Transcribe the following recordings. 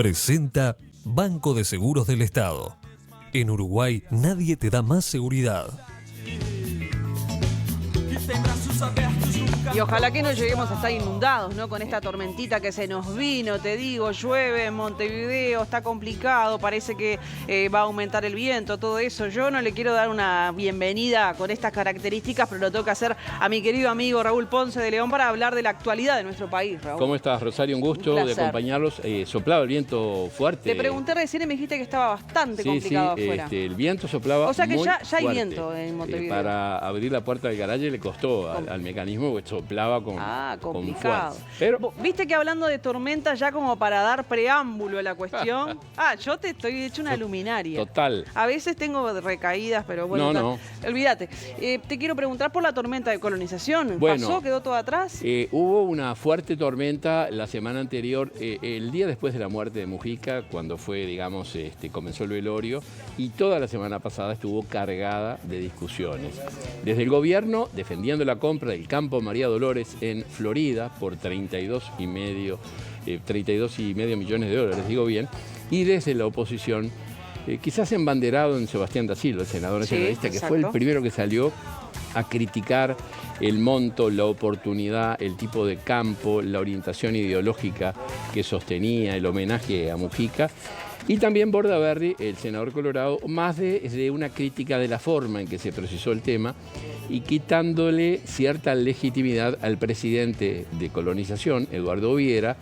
Presenta Banco de Seguros del Estado. En Uruguay nadie te da más seguridad. Y ojalá que no lleguemos a estar inundados, ¿no? Con esta tormentita que se nos vino, te digo, llueve en Montevideo, está complicado, parece que va a aumentar el viento, todo eso. Yo no le quiero dar una bienvenida con estas características, pero lo tengo que hacer a mi querido amigo Raúl Ponce de León para hablar de la actualidad de nuestro país, Raúl. ¿Cómo estás, Rosario? Un gusto de acompañarlos. Soplaba el viento fuerte. Te pregunté recién y me dijiste que estaba bastante complicado afuera. El viento soplaba o sea que muy ya hay fuerte. Viento en Montevideo. Para abrir la puerta del garaje le costó al mecanismo, porque soplaba con complicado. Con pero viste que hablando de tormenta, ya como para dar preámbulo a la cuestión, yo te estoy hecho una luminaria. Total. A veces tengo recaídas, pero bueno, no. Olvídate. Te quiero preguntar por la tormenta de colonización. Bueno, ¿Pasó? ¿Quedó todo atrás? Hubo una fuerte tormenta la semana anterior, el día después de la muerte de Mujica, cuando fue, digamos, comenzó el velorio, y toda la semana pasada estuvo cargada de discusiones. Desde el gobierno, defendiendo la compra del campo María Dolores en Florida por 32,5 millones de dólares, digo bien, y desde la oposición, quizás embanderado en Sebastián da Silva, el senador nacionalista, que fue el primero que salió a criticar el monto, la oportunidad, el tipo de campo, la orientación ideológica que sostenía, el homenaje a Mujica. Y también Bordaberry, el senador colorado, más de una crítica de la forma en que se procesó el tema y quitándole cierta legitimidad al presidente de colonización, Eduardo Viera.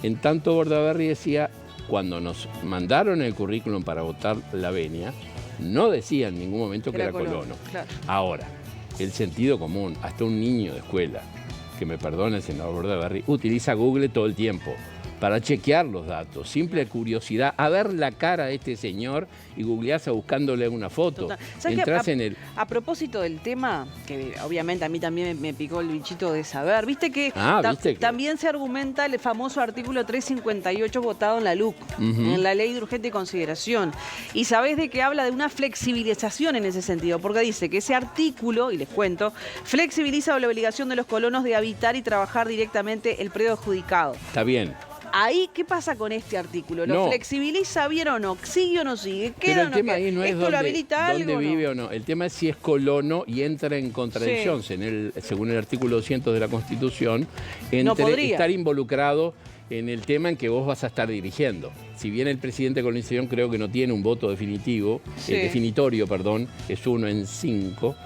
En tanto Bordaberry decía, cuando nos mandaron el currículum para votar la venia, no decía en ningún momento que era colono. Claro. Ahora, el sentido común, hasta un niño de escuela, que me perdone el senador Bordaberry, utiliza Google todo el tiempo para chequear los datos, simple curiosidad, a ver la cara de este señor y googleás buscándole una foto. Entrás en el... A propósito del tema, que obviamente a mí también me picó el bichito de saber, viste que, también se argumenta el famoso artículo 358 votado en la LUC, en la Ley de Urgente Consideración. Y sabés de que habla de una flexibilización en ese sentido, porque dice que ese artículo, y les cuento, flexibiliza la obligación de los colonos de habitar y trabajar directamente el predio adjudicado. Está bien. Ahí, ¿qué pasa con este artículo? ¿Lo flexibiliza bien o no? ¿Sigue o no sigue? Pero el tema ahí no es dónde vive o o no. El tema es si es colono y entra en contradicción, según el artículo 200 de la Constitución, entre estar involucrado en el tema en que vos vas a estar dirigiendo. Si bien el presidente de colonización creo que no tiene un voto definitorio, es 1 en 5,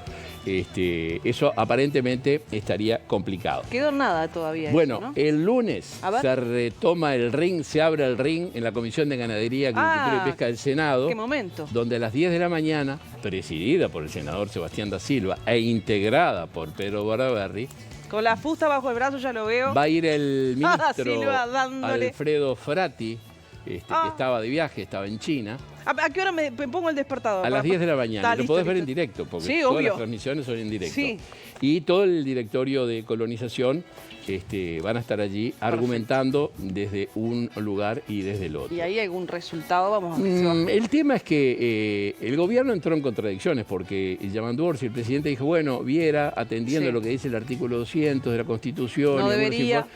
eso aparentemente estaría complicado. Quedó nada todavía. Bueno, eso, ¿no? El lunes se retoma el ring, se abre el ring en la Comisión de Ganadería, Agricultura y Pesca del Senado. ¿Qué momento? Donde a las 10 de la mañana, presidida por el senador Sebastián da Silva e integrada por Pedro Bordaberry, con la fusta bajo el brazo, ya lo veo. va a ir el ministro Alfredo Frati, que estaba de viaje, estaba en China. ¿A qué hora me pongo el despertador? A las 10 de la mañana. Lo podés ver en directo, porque todas las transmisiones son en directo. Y todo el directorio de colonización van a estar allí argumentando desde un lugar y desde el otro. ¿Y ahí algún resultado? Vamos a ver. El tema es que el gobierno entró en contradicciones, porque Yamandu Orsi, el presidente, dijo, bueno, Viera, atendiendo lo que dice el artículo 200 de la Constitución, no debería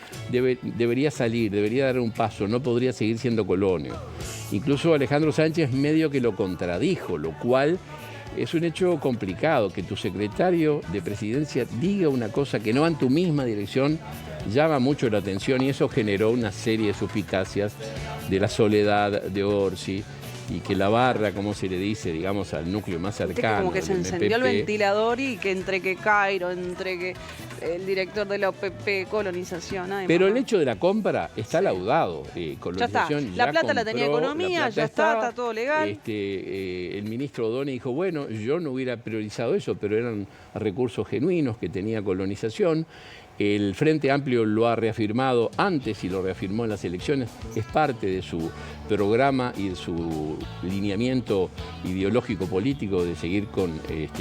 salir, debería dar un paso, no podría seguir siendo colono. Incluso Alejandro Sánchez medio que lo contradijo, lo cual es un hecho complicado, que tu secretario de presidencia diga una cosa que no va en tu misma dirección, llama mucho la atención, y eso generó una serie de suspicacias de la soledad de Orsi, y que la barra, como se le dice, digamos, al núcleo más cercano. Como que se encendió el ventilador y que entre que Cairo, entre que el director de la OPP, colonización. Pero el hecho de la compra está laudado. Ya Colonización está. La plata compró, la tenía Economía, ya está todo legal. El ministro O'Donnell dijo, bueno, yo no hubiera priorizado eso, pero eran recursos genuinos que tenía colonización. El Frente Amplio lo ha reafirmado antes y lo reafirmó en las elecciones. Es parte de su programa y de su lineamiento ideológico político de seguir con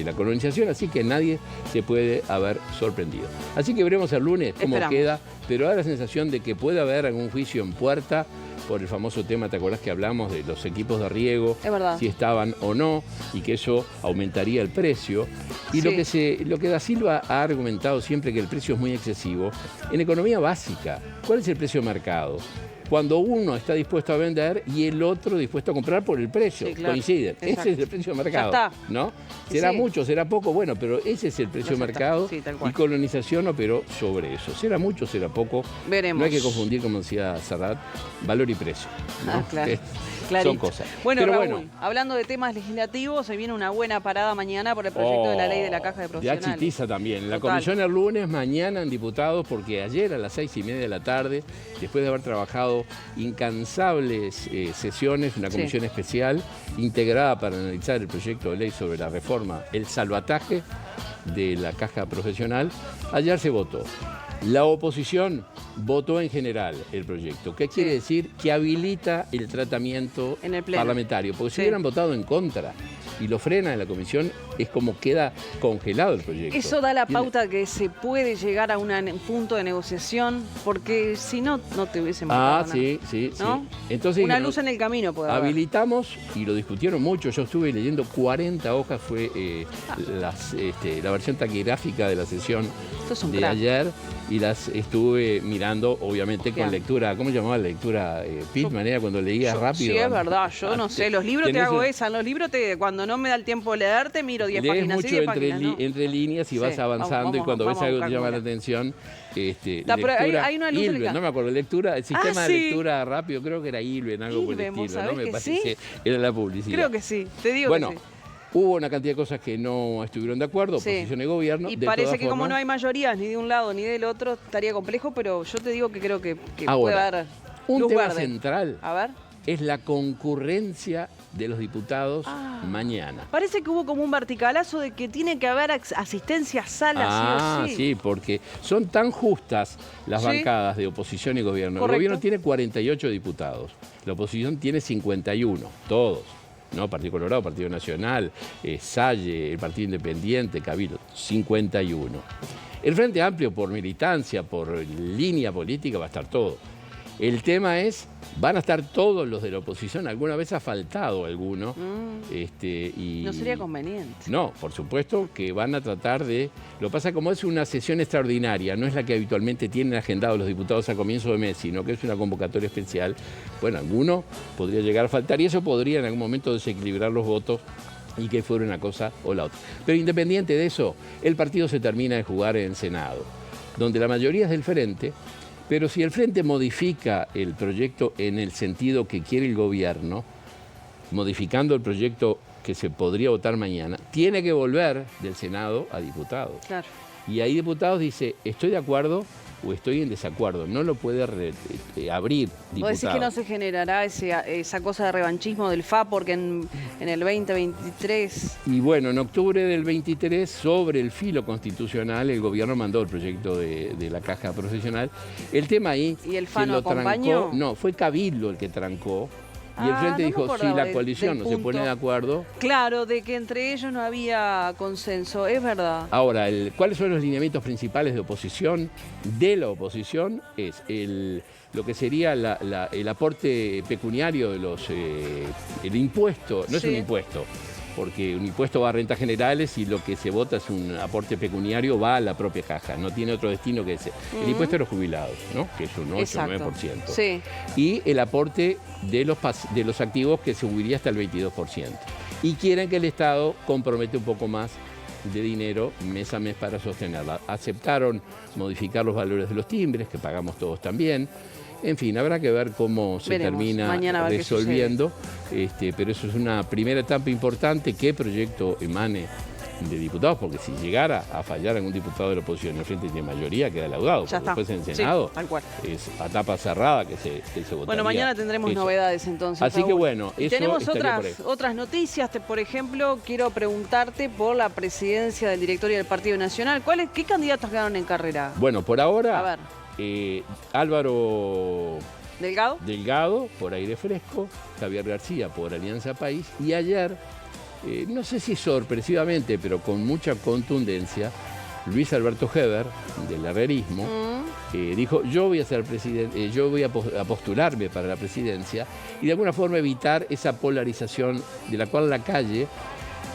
la colonización, así que nadie se puede haber sorprendido. Así que veremos el lunes cómo queda, pero da la sensación de que puede haber algún juicio en puerta por el famoso tema, ¿te acordás que hablamos de los equipos de riego? Es verdad. Si estaban o no, y que eso aumentaría el precio. Y lo que da Silva ha argumentado siempre, que el precio es muy excesivo. En economía básica, ¿cuál es el precio de mercado? cuando uno está dispuesto a vender y el otro dispuesto a comprar por el precio. Sí, claro. Coinciden. Exacto. Ese es el precio de mercado. Ya está. ¿No? Será mucho, será poco, bueno, pero ese es el precio de mercado. Sí, tal cual. Y Colonización operó sobre eso. Será mucho, será poco. Veremos. No hay que confundir, como decía Serrat, valor y precio, ¿no? Claro. Son cosas. Bueno, pero Raúl, hablando de temas legislativos, se viene una buena parada mañana por el proyecto de la ley de la Caja de Profesionales. De Achitiza también. La comisión el lunes, mañana en diputados, porque ayer a las 6:30 de la tarde, después de haber trabajado incansables sesiones, una comisión especial integrada para analizar el proyecto de ley sobre la reforma, el salvataje de la Caja Profesional, ayer se votó. La oposición votó en general el proyecto. ¿Qué quiere decir? Que habilita el tratamiento parlamentario. Porque si hubieran votado en contra y lo frena en la comisión, es como queda congelado el proyecto. Eso da la pauta que se puede llegar a un punto de negociación, porque si no, no te hubiesen votado nada. Sí. ¿No? Entonces, una luz en el camino puede haber. Habilitamos, y lo discutieron mucho, yo estuve leyendo 40 hojas, fue la versión taquigráfica de la sesión de ayer, y las estuve mirando, obviamente, con lectura, ¿cómo se llamaba la lectura? Pitman, era cuando leía rápido. Sí, es verdad, yo no sé, los libros te hago esa, los libros cuando no me da el tiempo de leerte, miro 10 páginas mucho y 10 páginas, ¿no? entre líneas y vas avanzando, y cuando ves algo que te llama la atención, lectura, hay una luz Ilven, no me acuerdo, lectura, el sistema de lectura rápido, creo que era Ilven, algo por el estilo, ¿no? Me parece, era la publicidad. Creo que sí, te digo bueno, que sí. Hubo una cantidad de cosas que no estuvieron de acuerdo, oposición y gobierno. Y parece que como no hay mayorías ni de un lado ni del otro, estaría complejo, pero yo te digo que creo que puede haber un tema central. A ver. Es la concurrencia de los diputados mañana. Parece que hubo como un verticalazo de que tiene que haber asistencia a sala, sí o sí. Sí, porque son tan justas las bancadas de oposición y gobierno. Correcto. El gobierno tiene 48 diputados, la oposición tiene 51, todos. ¿No? Partido Colorado, Partido Nacional, Salle, el Partido Independiente, Cabildo, 51. El Frente Amplio, por militancia, por línea política, va a estar todo. El tema es, van a estar todos los de la oposición. Alguna vez ha faltado alguno. No sería conveniente. No, por supuesto que van a tratar de... Lo que pasa, como es una sesión extraordinaria, no es la que habitualmente tienen agendados los diputados a comienzo de mes, sino que es una convocatoria especial, bueno, alguno podría llegar a faltar y eso podría en algún momento desequilibrar los votos y que fuera una cosa o la otra. Pero independiente de eso, el partido se termina de jugar en Senado, donde la mayoría es del Frente. Pero si el Frente modifica el proyecto en el sentido que quiere el gobierno, modificando el proyecto que se podría votar mañana, tiene que volver del Senado a diputados. Claro. Y ahí diputados dice, estoy de acuerdo o estoy en desacuerdo. No lo puede abrir diputados. ¿Vos decís que no se generará esa cosa de revanchismo del FA porque en el 2023? Y bueno, en octubre del 23, sobre el filo constitucional, el gobierno mandó el proyecto de la Caja Profesional. El tema ahí... ¿Y el FA no acompañó? No, fue Cabildo el que trancó. Y el Frente dijo, si la coalición no se pone de acuerdo... Claro, de que entre ellos no había consenso, es verdad. Ahora, ¿cuáles son los lineamientos principales de oposición? De la oposición es lo que sería el aporte pecuniario de el impuesto, no es un impuesto, porque un impuesto va a rentas generales y lo que se vota es un aporte pecuniario, va a la propia caja, no tiene otro destino que ese. El impuesto a los jubilados, ¿no? Que es un 8 o 9%. Sí. Y el aporte de los activos que subiría hasta el 22%. Y quieren que el Estado compromete un poco más de dinero mes a mes para sostenerla. Aceptaron modificar los valores de los timbres, que pagamos todos también. En fin, habrá que ver cómo se termina resolviendo, pero eso es una primera etapa importante. ¿Qué proyecto emane de diputados? Porque si llegara a fallar algún diputado de la oposición en el Frente de mayoría, queda laudado. Porque después en el Senado es a tapa cerrada que se votaría. Bueno, mañana tendremos novedades entonces. Así Raúl. Que bueno, eso tenemos otras noticias. Por ejemplo, quiero preguntarte por la presidencia del directorio del Partido Nacional. ¿Qué candidatos quedaron en carrera? Bueno, por ahora... A ver. Álvaro Delgado por Aire Fresco, Javier García por Alianza País, y ayer, no sé si sorpresivamente, pero con mucha contundencia, Luis Alberto Heber, del herrerismo, dijo, yo voy a ser presidente, yo voy a postularme para la presidencia y de alguna forma evitar esa polarización de la cual la calle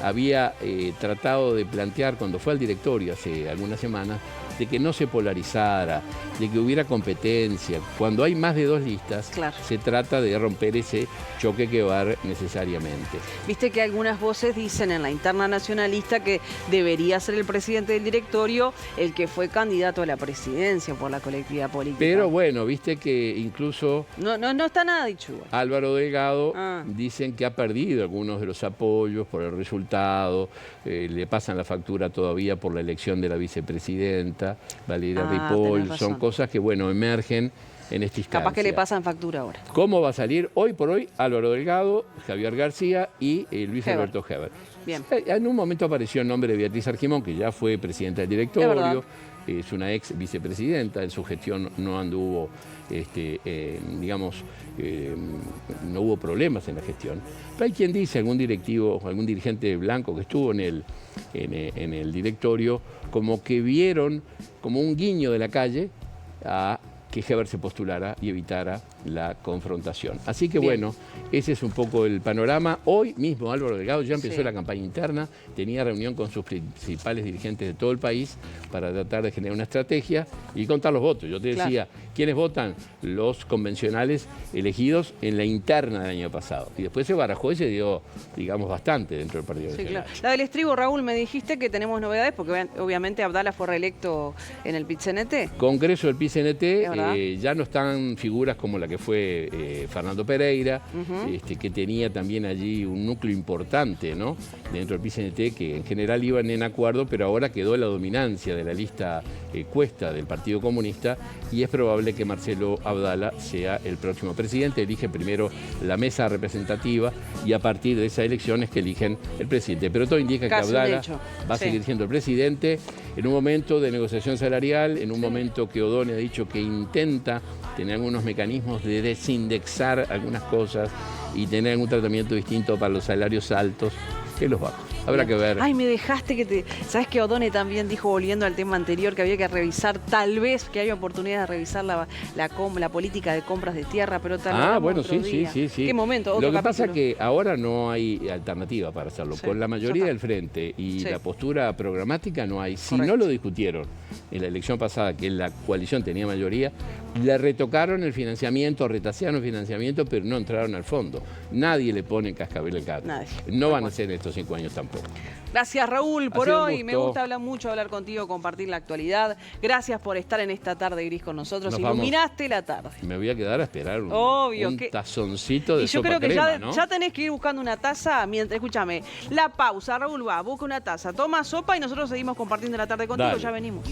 había tratado de plantear cuando fue al directorio hace algunas semanas, de que no se polarizara, de que hubiera competencia. Cuando hay más de 2 listas, claro, se trata de romper ese choque que va necesariamente. Viste que algunas voces dicen en la interna nacionalista que debería ser el presidente del directorio el que fue candidato a la presidencia por la colectividad política. Pero bueno, viste que incluso... No está nada dicho igual. Álvaro Delgado dicen que ha perdido algunos de los apoyos por el resultado, le pasan la factura todavía por la elección de la vicepresidenta, Valeria Ripoll, son cosas que, bueno, emergen en esta instancia. Capaz que le pasan factura ahora. ¿Cómo va a salir? Hoy por hoy, Álvaro Delgado, Javier García y Luis Alberto Heber. Bien. En un momento apareció el nombre de Beatriz Argimón, que ya fue presidenta del directorio, es una ex vicepresidenta, en su gestión no anduvo, no hubo problemas en la gestión. Pero hay quien dice, algún directivo, algún dirigente blanco que estuvo en el directorio, como que vieron como un guiño de la calle a que Heber se postulara y evitara la confrontación. Así que bueno, ese es un poco el panorama. Hoy mismo Álvaro Delgado ya empezó la campaña interna, tenía reunión con sus principales dirigentes de todo el país para tratar de generar una estrategia y contar los votos. Yo te decía, ¿quiénes votan? Los convencionales elegidos en la interna del año pasado. Y después se barajó y se dio, digamos, bastante dentro del Partido Nacional. Claro. La del estribo, Raúl, me dijiste que tenemos novedades, porque obviamente Abdala fue reelecto en el PIT-CNT. Congreso del PIT-CNT, ya no están figuras como la que fue Fernando Pereira, que tenía también allí un núcleo importante, ¿no?, dentro del PIT-CNT, que en general iban en acuerdo, pero ahora quedó la dominancia de la lista Cuesta del Partido Comunista y es probable que Marcelo Abdala sea el próximo presidente. Elige primero la mesa representativa y a partir de esa elección es que eligen el presidente. Pero todo indica que Abdala va a seguir siendo el presidente en un momento de negociación salarial, en un momento que O'Donnell ha dicho que intenta tener algunos mecanismos de desindexar algunas cosas y tener algún tratamiento distinto para los salarios altos que los bajos. Habrá que ver. Ay, me dejaste que ¿Sabes que O'Donnell también dijo, volviendo al tema anterior, que había que revisar, tal vez que haya oportunidad de revisar la política de compras de tierra, pero tal vez bueno, otro día. Sí. ¿Qué momento? Lo que pasa es que ahora no hay alternativa para hacerlo. Con la mayoría del frente y la postura programática no hay. Si no lo discutieron en la elección pasada, que la coalición tenía mayoría, le retocaron el financiamiento, retasearon el financiamiento, pero no entraron al fondo. Nadie le pone en cascabel el gato. No van a ser estos 5 años tampoco. Gracias, Raúl, por hoy. Me gusta hablar contigo, compartir la actualidad. Gracias por estar en esta tarde gris con nosotros. Iluminaste la tarde. Me voy a quedar a esperar un tazoncito de sopa crema, yo creo que ya tenés que ir buscando una taza. Escúchame, la pausa, Raúl, busca una taza, toma sopa y nosotros seguimos compartiendo la tarde contigo. Ya venimos.